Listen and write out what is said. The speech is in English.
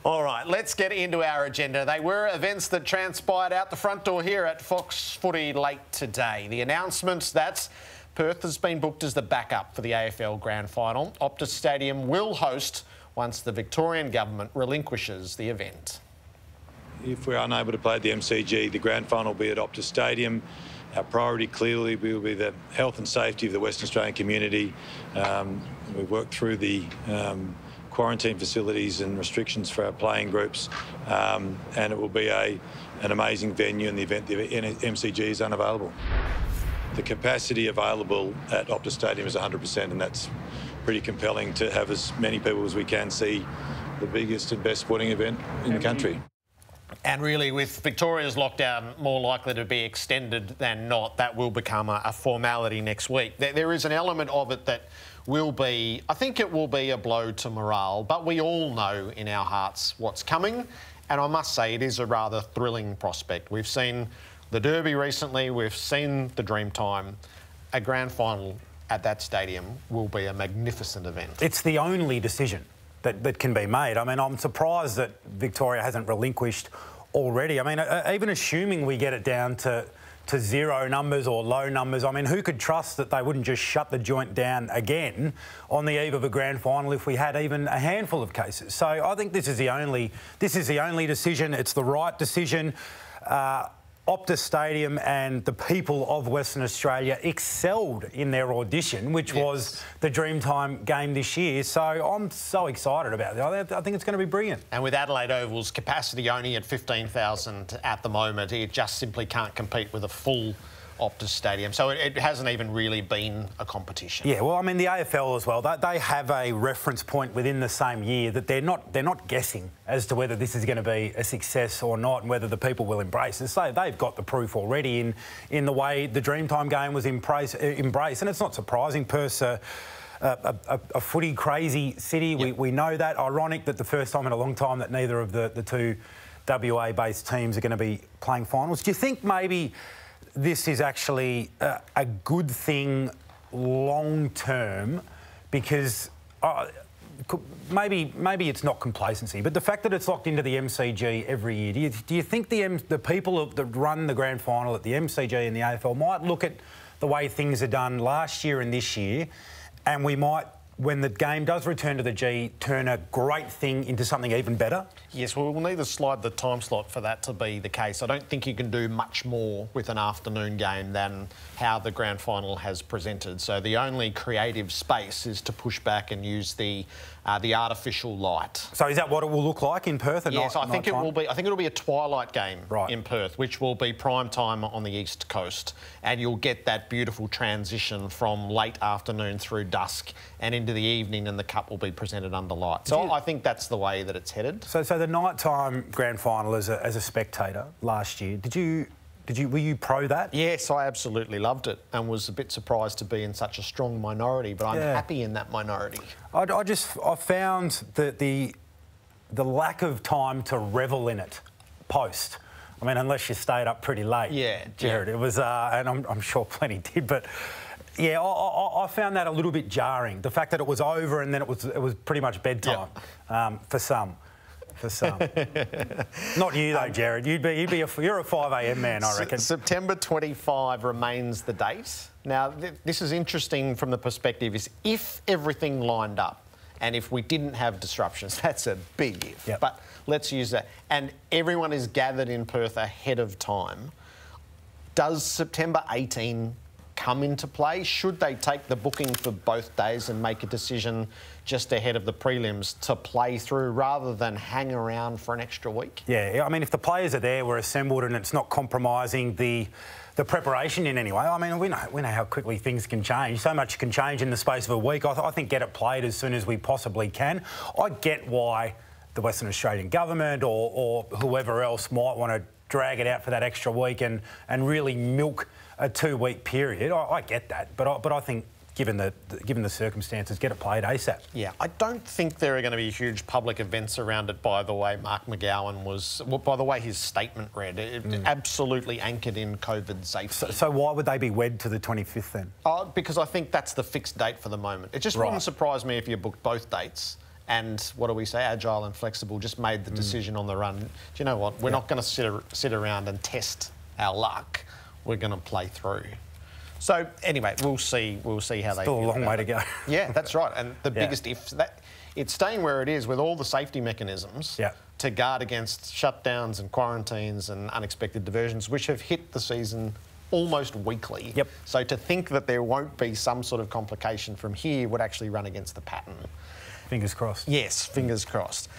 All right, let's get into our agenda. They were events that transpired out the front door here at Fox Footy late today. The announcement that Perth has been booked as the backup for the AFL Grand Final. Optus Stadium will host once the Victorian government relinquishes the event. If we're unable to play at the MCG, the Grand Final will be at Optus Stadium. Our priority clearly will be the health and safety of the Western Australian community. We've worked through the quarantine facilities and restrictions for our playing groups, and it will be an amazing venue in the event the MCG is unavailable. The capacity available at Optus Stadium is 100%, and that's pretty compelling to have as many people as we can see the biggest and best sporting event in the country. And really, with Victoria's lockdown more likely to be extended than not, that will become a formality next week. There is an element of it that will be, I think it will be a blow to morale, but we all know in our hearts what's coming. And I must say, it is a rather thrilling prospect. We've seen the Derby recently, we've seen the Dreamtime. A grand final at that stadium will be a magnificent event. It's the only decision that can be made. I mean, I'm surprised that Victoria hasn't relinquished already. I mean, even assuming we get it down to zero numbers or low numbers, I mean, who could trust that they wouldn't just shut the joint down again on the eve of a grand final if we had even a handful of cases? So I think this is the only decision. It's the right decision. Optus Stadium and the people of Western Australia excelled in their audition, which was the Dreamtime game this year. So I'm so excited about it. I think it's going to be brilliant. And with Adelaide Oval's capacity only at 15,000 at the moment, it just simply can't compete with a full Optus Stadium. So it hasn't even really been a competition. Yeah, well, I mean, the AFL as well, they have a reference point within the same year that they're not guessing as to whether this is going to be a success or not and whether the people will embrace it. So they've got the proof already in the way the Dreamtime game was embraced. And it's not surprising. Perth's a footy crazy city. Yep. We know that. Ironic that the first time in a long time that neither of the two WA-based teams are going to be playing finals. Do you think maybe this is actually a good thing long term, because maybe it's not complacency, but the fact that it's locked into the MCG every year, do you think the people that run the grand final at the MCG and the AFL might look at the way things are done last year and this year, and we might, when the game does return to the G, turn a great thing into something even better? Yes, well, we'll need to slide the time slot for that to be the case. I don't think you can do much more with an afternoon game than how the grand final has presented. So the only creative space is to push back and use the artificial light. So is that what it will look like in Perth? Yes, I think it will be. I think it'll be a twilight game in Perth, which will be prime time on the East Coast, and you'll get that beautiful transition from late afternoon through dusk and into the evening, and the cup will be presented under light. So I think that's the way that it's headed. So the nighttime grand final as a spectator last year, were you pro that? Yes, I absolutely loved it and was a bit surprised to be in such a strong minority, but I'm happy in that minority. I found that the lack of time to revel in it post. I mean, unless you stayed up pretty late. Yeah, Jared. It was, and I'm sure plenty did, but yeah, I found that a little bit jarring. The fact that it was over and then it was pretty much bedtime for some. Not you though, Jared. You're a 5 a.m. man, I reckon. September 25 remains the date. Now, this is interesting from the perspective is if everything lined up and if we didn't have disruptions, that's a big if. Yep. But let's use that. And everyone is gathered in Perth ahead of time. Does September 18 come into play? Should they take the booking for both days and make a decision just ahead of the prelims to play through rather than hang around for an extra week? Yeah, I mean, if the players are there, we're assembled and it's not compromising the preparation in any way. I mean, we know how quickly things can change. So much can change in the space of a week. I think get it played as soon as we possibly can. I get why the Western Australian government or whoever else might want to drag it out for that extra week and really milk a 2-week period. I get that, but I think given the circumstances, get it played ASAP. Yeah, I don't think there are going to be huge public events around it, by the way Mark McGowan was, well, by the way his statement read, absolutely anchored in COVID safety. So why would they be wed to the 25th then? Because I think that's the fixed date for the moment. It just wouldn't surprise me if you booked both dates and what do we say? Agile and flexible, just made the decision on the run. Do you know what? We're not going to sit around and test our luck. We're going to play through. So anyway, we'll see how they feel. Still a long way to go. Yeah, that's right. And the biggest if that it's staying where it is with all the safety mechanisms to guard against shutdowns and quarantines and unexpected diversions, which have hit the season almost weekly. Yep. So to think that there won't be some sort of complication from here would actually run against the pattern. Fingers crossed. Yes, fingers crossed.